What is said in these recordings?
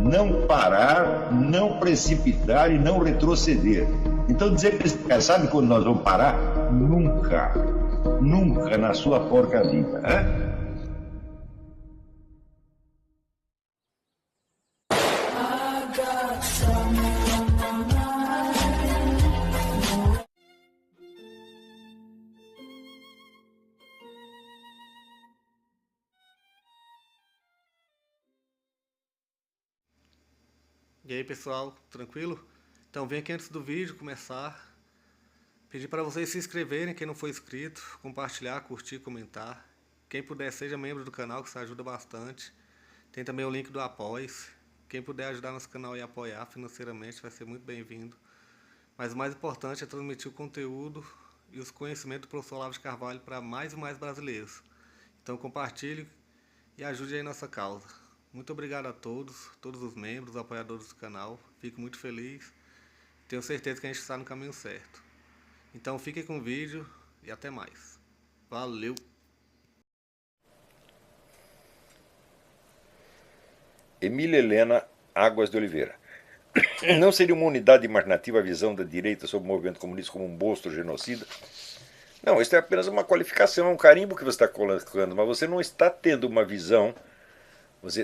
não parar, não precipitar e não retroceder. Então dizer para esse cara, sabe quando nós vamos parar? Nunca. Nunca na sua porca vida. Né? E aí pessoal, tranquilo? Então vem aqui antes do vídeo começar, pedir para vocês se inscreverem, quem não for inscrito, compartilhar, curtir, comentar. Quem puder seja membro do canal, que isso ajuda bastante. Tem também o link do Apoia-se. Quem puder ajudar nosso canal e apoiar financeiramente vai ser muito bem-vindo. Mas o mais importante é transmitir o conteúdo e os conhecimentos do professor Olavo de Carvalho para mais e mais brasileiros. Então compartilhe e ajude aí nossa causa. Muito obrigado a todos os membros, apoiadores do canal. Fico muito feliz. Tenho certeza que a gente está no caminho certo. Então fiquem com o vídeo e até mais. Valeu! Emília Helena Águas de Oliveira. Não seria uma unidade imaginativa a visão da direita sobre o movimento comunista como um monstro genocida? Não, isso é apenas uma qualificação, é um carimbo que você está colocando, mas você não está tendo uma visão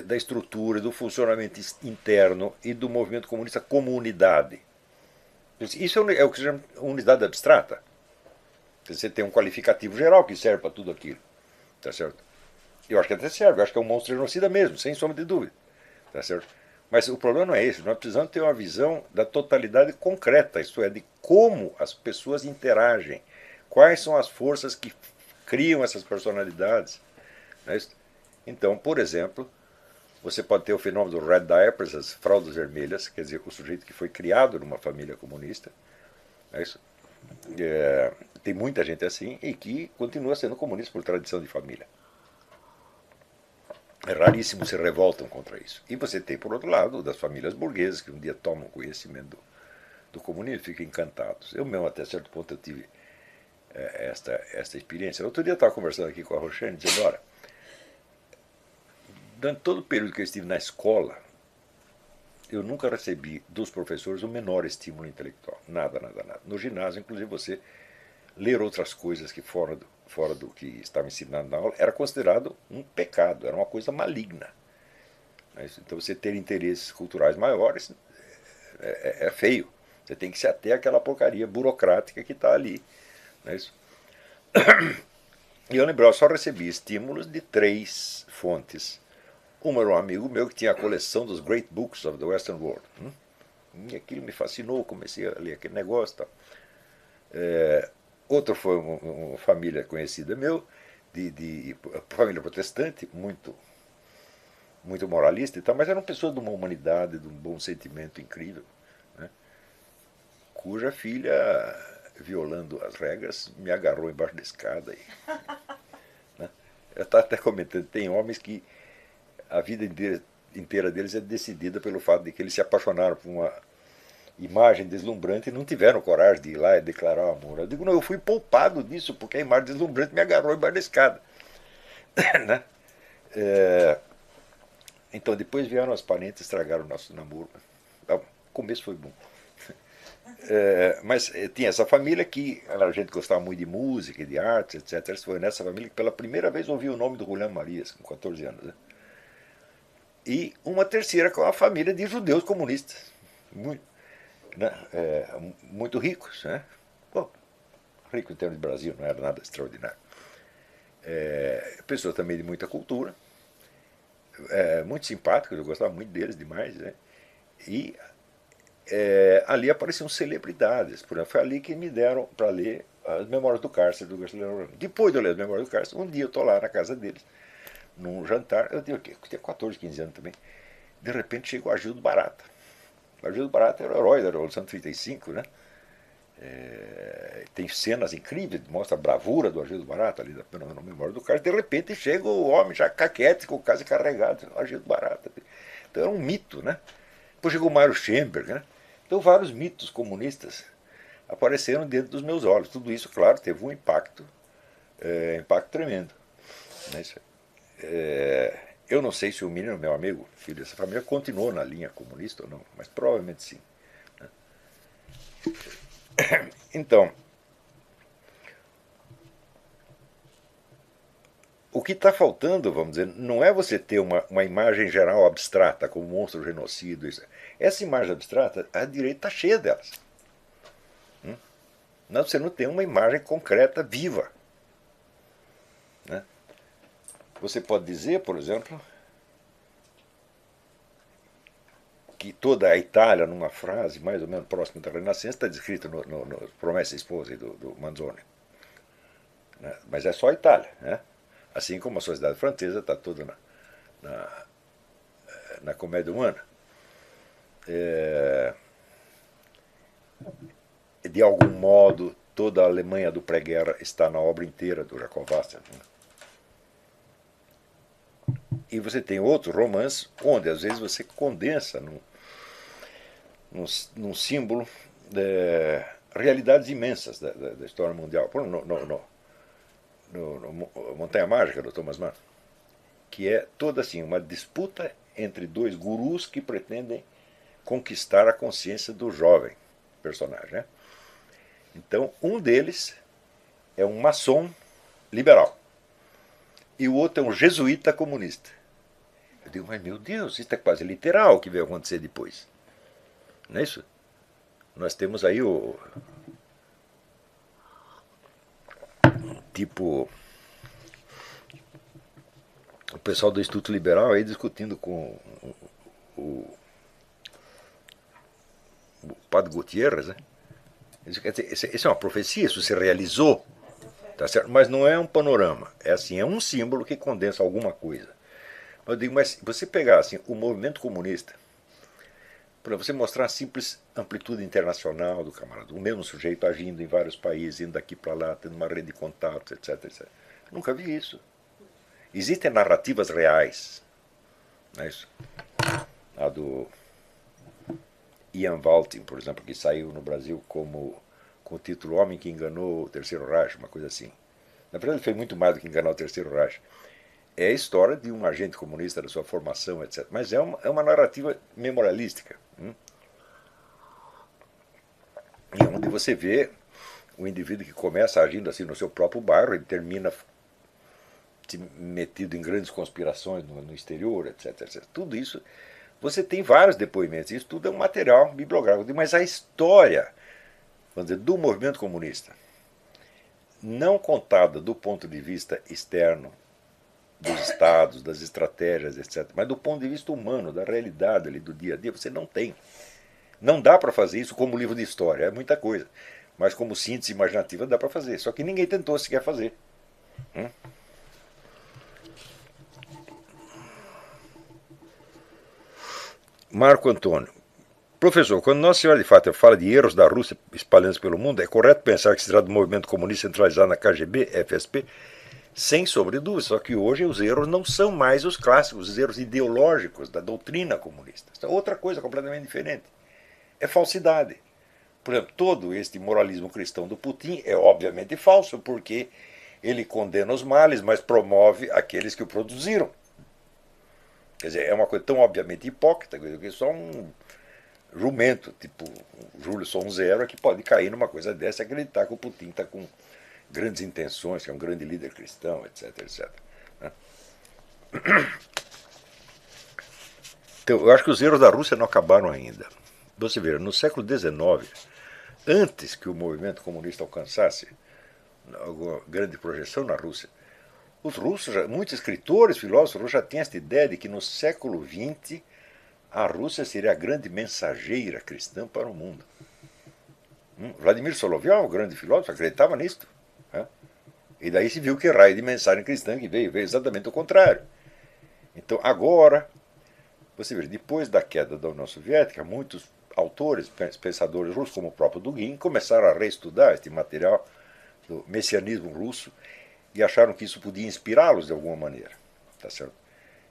da estrutura, do funcionamento interno e do movimento comunista como unidade. Isso é o que se chama unidade abstrata. Você tem um qualificativo geral que serve para tudo aquilo. Tá certo? Eu acho que até serve, eu acho que é um monstro genocida mesmo, sem sombra de dúvida. Tá certo? Mas o problema não é esse, nós precisamos ter uma visão da totalidade concreta, isto é, de como as pessoas interagem, quais são as forças que criam essas personalidades. Não é isso? Então, por exemplo, você pode ter o fenômeno do Red Diapers, as fraldas vermelhas, quer dizer, o sujeito que foi criado numa família comunista. É isso? Tem muita gente assim e que continua sendo comunista por tradição de família. É raríssimo se revoltam contra isso. E você tem, por outro lado, das famílias burguesas que um dia tomam conhecimento do comunismo e ficam encantados. Eu mesmo, até certo ponto, eu tive esta experiência. Outro dia eu estava conversando aqui com a Roxane, dizendo, olha, durante todo o período que eu estive na escola, eu nunca recebi dos professores o menor estímulo intelectual. Nada, nada, nada. No ginásio, inclusive, você ler outras coisas que fora do que estava ensinado na aula era considerado um pecado, era uma coisa maligna. Então você ter interesses culturais maiores é feio. Você tem que se ater àquela porcaria burocrática que está ali. Não é isso? E eu lembro, eu só recebi estímulos de 3 fontes. Uma era um amigo meu que tinha a coleção dos Great Books of the Western World. E aquilo me fascinou, comecei a ler aquele negócio. Tal. Outro foi uma família conhecida meu, de família protestante, muito moralista e tal, mas eram pessoas de uma humanidade, de um bom sentimento incrível, né? Cuja filha, violando as regras, me agarrou embaixo da escada. Né? Eu estava até comentando, tem homens que a vida inteira deles é decidida pelo fato de que eles se apaixonaram por uma imagem deslumbrante e não tiveram coragem de ir lá e declarar o amor. Eu digo, não, eu fui poupado disso, porque a imagem deslumbrante me agarrou embaixo da escada. Né? Então depois vieram as parentes, estragaram o nosso namoro. O começo foi bom. Mas tinha essa família que a gente gostava muito de música, de artes, etc. Foi nessa família que pela primeira vez ouvi o nome do Julián Marias, com 14 anos. Né? E uma terceira com a família de judeus comunistas. Muito ricos. Né? Bom, rico em termos de Brasil, não era nada extraordinário. Pessoas também de muita cultura. Muito simpáticos, eu gostava muito deles demais. Né? E ali apareciam celebridades. Por exemplo, foi ali que me deram para ler as Memórias do Cárcere do Garcia Lorena. Depois de eu ler as Memórias do Cárcere, um dia eu estou lá na casa deles, num jantar, eu tinha 14, 15 anos também. De repente chegou o Agildo Barata. O Agildo Barata era o herói da Revolução de 35, né? Tem cenas incríveis, mostra a bravura do Agildo Barata ali na Memória do Cárcere. De repente chega o homem já caquético, quase carregado, o Agildo Barata. Então era um mito, né? Depois chegou o Mário Schemberg, né? Então vários mitos comunistas apareceram dentro dos meus olhos. Tudo isso, claro, teve um impacto tremendo. Né? Eu não sei se o menino, meu amigo, filho dessa família, continuou na linha comunista ou não, mas provavelmente sim. Então, o que está faltando, vamos dizer, não é você ter uma imagem geral abstrata, como monstro genocídio. Isso. Essa imagem abstrata, a direita está cheia delas. Não, você não tem uma imagem concreta, viva. Né? Você pode dizer, por exemplo, que toda a Itália, numa frase mais ou menos próxima da Renascença, está descrita no Promessa e Esposa do Manzoni. Né? Mas é só a Itália. Né? Assim como a sociedade francesa está toda na comédia humana. De algum modo, toda a Alemanha do pré-guerra está na obra inteira do Jacob Wasser. Né? E você tem outros romances onde, às vezes, você condensa num símbolo realidades imensas da história mundial. No Montanha Mágica, do Thomas Mann, que é toda assim, uma disputa entre dois gurus que pretendem conquistar a consciência do jovem personagem. Né? Então, um deles é um maçom liberal e o outro é um jesuíta comunista. Eu digo, mas meu Deus, isso é quase literal o que vai acontecer depois. Não é isso? Nós temos aí o pessoal do Instituto Liberal aí discutindo com o padre Gutierrez, né? Isso é uma profecia, isso se realizou, tá certo? Mas não é um panorama, é assim, é um símbolo que condensa alguma coisa. Eu digo, mas você pegar assim, o movimento comunista, para você mostrar a simples amplitude internacional do camarada, o mesmo sujeito agindo em vários países, indo daqui para lá, tendo uma rede de contatos, etc, etc. Nunca vi isso. Existem narrativas reais. Não é isso? A do Ian Valtin, por exemplo, que saiu no Brasil com o título Homem que Enganou o Terceiro Reich, uma coisa assim. Na verdade, ele fez muito mais do que enganar o Terceiro Reich. É a história de um agente comunista, da sua formação, etc. Mas é uma narrativa memorialística. E onde você vê o indivíduo que começa agindo assim no seu próprio bairro, ele termina metido em grandes conspirações no exterior, etc, etc. Tudo isso, você tem vários depoimentos, isso tudo é um material bibliográfico, mas a história, vamos dizer, do movimento comunista, não contada do ponto de vista externo, dos estados, das estratégias, etc., mas do ponto de vista humano, da realidade ali, do dia a dia, você não tem. Não dá para fazer isso como livro de história, é muita coisa, mas como síntese imaginativa dá para fazer, só que ninguém tentou sequer fazer. Marco Antônio. Professor, quando Nossa Senhora de Fátima fala de erros da Rússia espalhando-se pelo mundo, é correto pensar que se trata do movimento comunista centralizado na KGB, FSP? Sem sobre dúvida, só que hoje os erros não são mais os clássicos, os erros ideológicos da doutrina comunista. Isso é outra coisa completamente diferente. É falsidade. Por exemplo, todo este moralismo cristão do Putin é obviamente falso, porque ele condena os males, mas promove aqueles que o produziram. Quer dizer, é uma coisa tão obviamente hipócrita que só um jumento, tipo Júlio Sonzera, que pode cair numa coisa dessa e acreditar que o Putin está com grandes intenções, que é um grande líder cristão, etc, etc. Então, eu acho que os erros da Rússia não acabaram ainda. Você vê, no século XIX, antes que o movimento comunista alcançasse alguma grande projeção na Rússia, os russos, muitos escritores, filósofos russos já tinham esta ideia de que no século XX a Rússia seria a grande mensageira cristã para o mundo. Vladimir Solovyov, o grande filósofo, acreditava nisto. E daí se viu que raio de mensagem cristã que veio exatamente o contrário. Então agora, você vê, depois da queda da União Soviética, muitos autores, pensadores russos, como o próprio Dugin, começaram a reestudar este material do messianismo russo e acharam que isso podia inspirá-los de alguma maneira. Tá certo?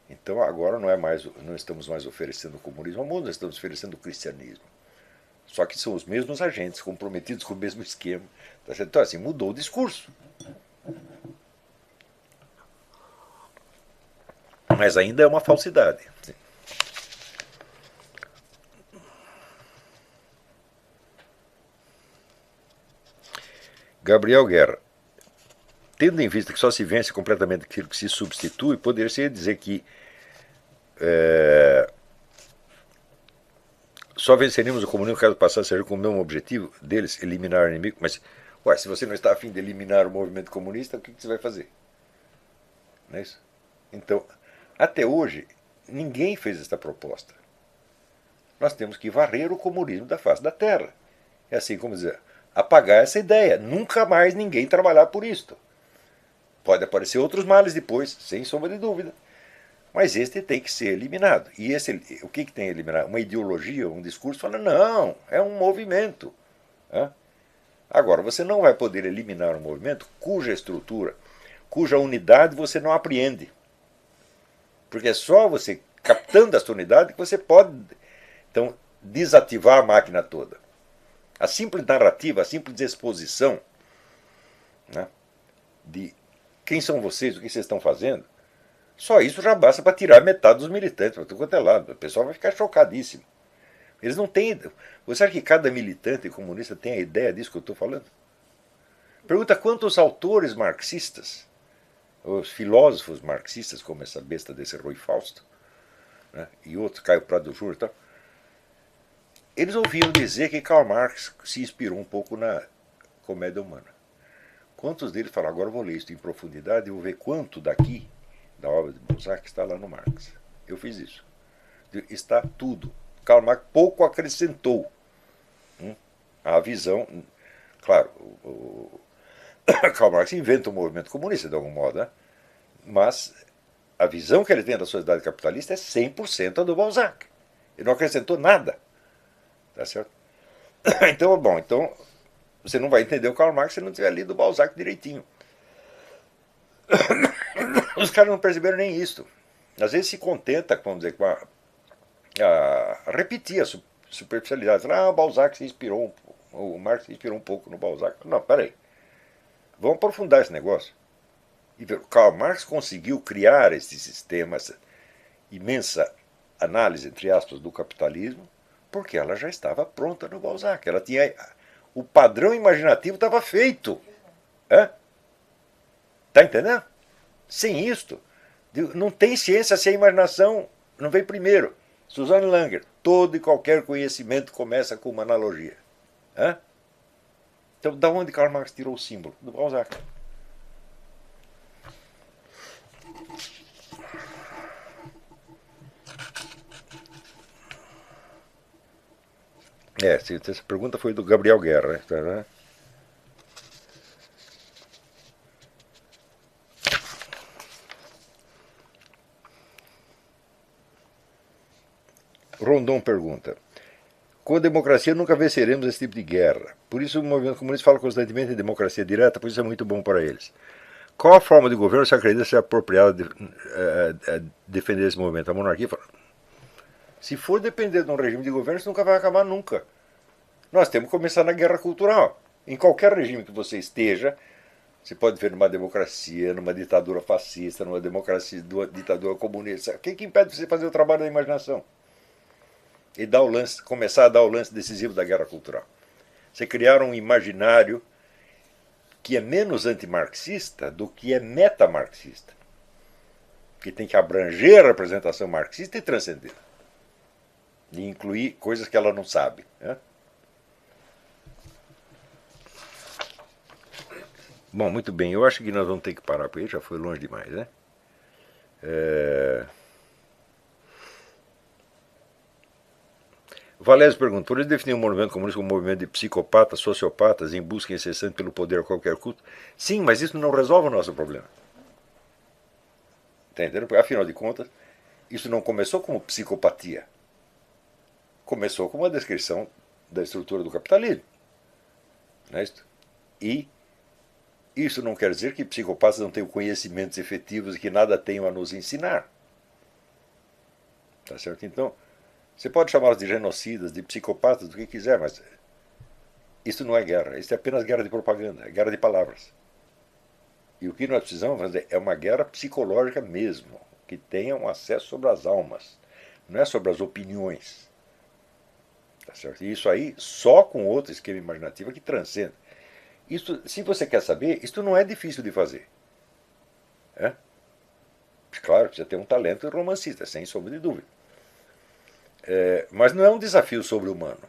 Então agora não estamos mais oferecendo o comunismo ao mundo, nós estamos oferecendo o cristianismo. Só que são os mesmos agentes comprometidos com o mesmo esquema. Tá certo? Então assim, mudou o discurso. Mas ainda é uma falsidade. Gabriel Guerra. Tendo em vista que só se vence completamente aquilo que se substitui, poderia-se dizer que só venceríamos o comunismo caso passasse a ser com o mesmo objetivo deles, eliminar o inimigo. Mas, ué, se você não está a fim de eliminar o movimento comunista, o que você vai fazer? Não é isso? Então, até hoje, ninguém fez esta proposta. Nós temos que varrer o comunismo da face da terra. É assim como dizer, apagar essa ideia. Nunca mais ninguém trabalhar por isto. Pode aparecer outros males depois, sem sombra de dúvida. Mas este tem que ser eliminado. E o que tem que eliminar? Uma ideologia, um discurso? Fala, não, é um movimento. Agora, você não vai poder eliminar um movimento cuja estrutura, cuja unidade você não apreende. Porque é só você captando essa unidade que você pode, então, desativar a máquina toda. A simples narrativa, a simples exposição, né, de quem são vocês, o que vocês estão fazendo, só isso já basta para tirar metade dos militantes para tudo quanto é lado. O pessoal vai ficar chocadíssimo. Eles não têm. Você acha que cada militante comunista tem a ideia disso que eu estou falando? Pergunta quantos autores marxistas, os filósofos marxistas, como essa besta desse Rui Fausto, né, e outros, Caio Prado Júnior e tal, eles ouviam dizer que Karl Marx se inspirou um pouco na Comédia Humana. Quantos deles falaram, agora eu vou ler isso em profundidade e vou ver quanto daqui, da obra de Balzac, está lá no Marx. Eu fiz isso. Está tudo. Karl Marx pouco acrescentou a visão. Claro, Karl Marx inventa o movimento comunista de algum modo, né? Mas a visão que ele tem da sociedade capitalista é 100% a do Balzac. Ele não acrescentou nada. Tá certo? Então, bom, então você não vai entender o Karl Marx se não tiver lido o Balzac direitinho. Os caras não perceberam nem isso. Às vezes se contenta, vamos dizer, com a repetir a superficialidade. O Balzac se inspirou, o Marx se inspirou um pouco no Balzac. Não, peraí. Vamos aprofundar esse negócio. E ver, o Karl Marx conseguiu criar esse sistema, essa imensa análise, entre aspas, do capitalismo, porque ela já estava pronta no Balzac. Ela tinha, o padrão imaginativo estava feito. Está entendendo? Sem isto, não tem ciência se a imaginação não vem primeiro. Suzanne Langer, todo e qualquer conhecimento começa com uma analogia. Então, da onde Karl Marx tirou o símbolo? Do Balzac. Essa pergunta foi do Gabriel Guerra, né? Rondon pergunta: com a democracia nunca venceremos esse tipo de guerra. Por isso o movimento comunista fala constantemente em democracia direta, por isso é muito bom para eles. Qual a forma de governo você acredita ser apropriada de defender esse movimento? A monarquia fala, se for depender de um regime de governo, isso nunca vai acabar nunca. Nós temos que começar na guerra cultural. Em qualquer regime que você esteja, você pode ver numa democracia, numa ditadura fascista, numa democracia, numa ditadura comunista. O que impede você fazer o trabalho da imaginação? E dar o lance, começar a dar o lance decisivo da guerra cultural. Você criar um imaginário que é menos antimarxista do que é metamarxista. Que tem que abranger a representação marxista e transcender. E incluir coisas que ela não sabe. Bom, muito bem. Eu acho que nós vamos ter que parar por aí. Já foi longe demais, né? Valésio pergunta, por isso definir o movimento comunista como um movimento de psicopatas, sociopatas em busca incessante pelo poder a qualquer custo? Sim, mas isso não resolve o nosso problema. Está entendendo? Porque, afinal de contas, isso não começou como psicopatia. Começou com uma descrição da estrutura do capitalismo. Não é isso? E isso não quer dizer que psicopatas não tenham conhecimentos efetivos e que nada tenham a nos ensinar. Tá certo? Então, você pode chamá-los de genocidas, de psicopatas, do que quiser, mas isso não é guerra. Isso é apenas guerra de propaganda, é guerra de palavras. E o que nós precisamos fazer é uma guerra psicológica mesmo. que tenham acesso sobre as almas, não é sobre as opiniões. Tá certo? E isso aí só com outro esquema imaginativo que transcende. Isso, se você quer saber, isso não é difícil de fazer. É? Claro, precisa ter um talento romancista, sem sombra de dúvida. Mas não é um desafio sobre-humano.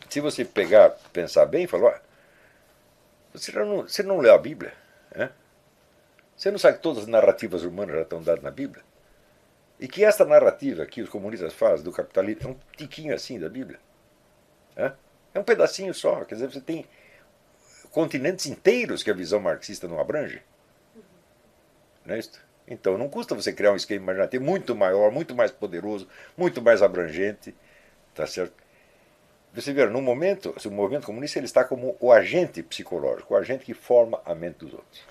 Se você pegar, pensar bem, falar, você não leu a Bíblia? É? Você não sabe que todas as narrativas humanas já estão dadas na Bíblia? E que esta narrativa que os comunistas fazem do capitalismo é um tiquinho assim da Bíblia? É um pedacinho só. Quer dizer, você tem continentes inteiros que a visão marxista não abrange. Não é isso? Então não custa você criar um esquema imaginativo muito maior, muito mais poderoso, muito mais abrangente. Tá certo? Você vê, no momento, o movimento comunista ele está como o agente psicológico, o agente que forma a mente dos outros.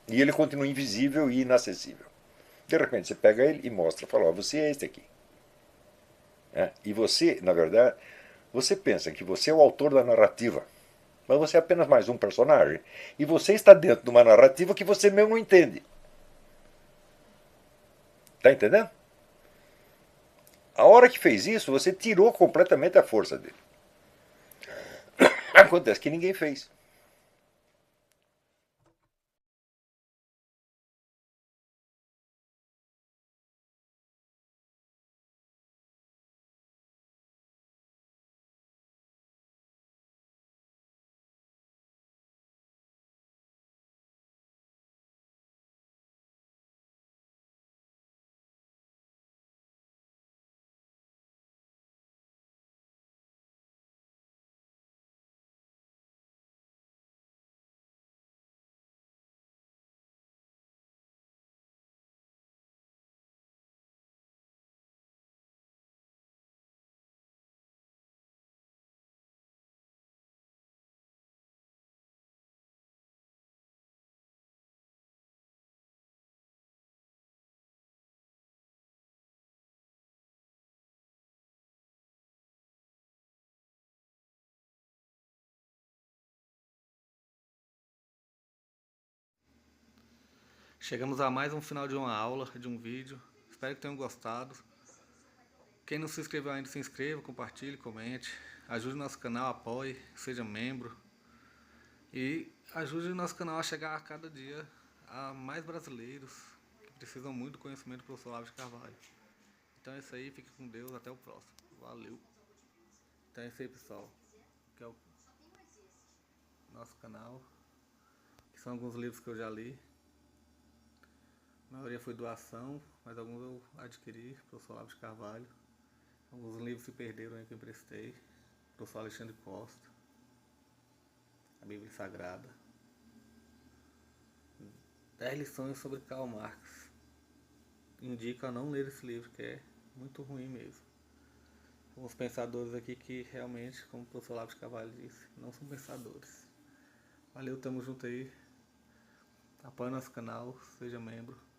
E ele continua invisível e inacessível. De repente você pega ele e mostra, fala, ó, você é este aqui. E você, na verdade, você pensa que você é o autor da narrativa, mas você é apenas mais um personagem. E você está dentro de uma narrativa que você mesmo não entende. Está entendendo? A hora que fez isso, você tirou completamente a força dele. Acontece que ninguém fez. Chegamos a mais um final de uma aula, de um vídeo. Espero que tenham gostado. Quem não se inscreveu ainda, se inscreva, compartilhe, comente. Ajude o nosso canal, apoie, seja membro. E ajude o nosso canal a chegar a cada dia a mais brasileiros que precisam muito do conhecimento do professor Olavo de Carvalho. Então é isso aí, fique com Deus, até o próximo. Valeu. Então é isso aí, pessoal. Que é o nosso canal. Que são alguns livros que eu já li. A maioria foi doação, mas alguns eu adquiri, professor Olavo de Carvalho. Alguns livros se perderam aí que eu emprestei. Professor Alexandre Costa. A Bíblia Sagrada. 10 lições sobre Karl Marx. Indico a não ler esse livro, que é muito ruim mesmo. Alguns pensadores aqui que realmente, como o professor Olavo de Carvalho disse, não são pensadores. Valeu, tamo junto aí. Apoie nosso canal, seja membro.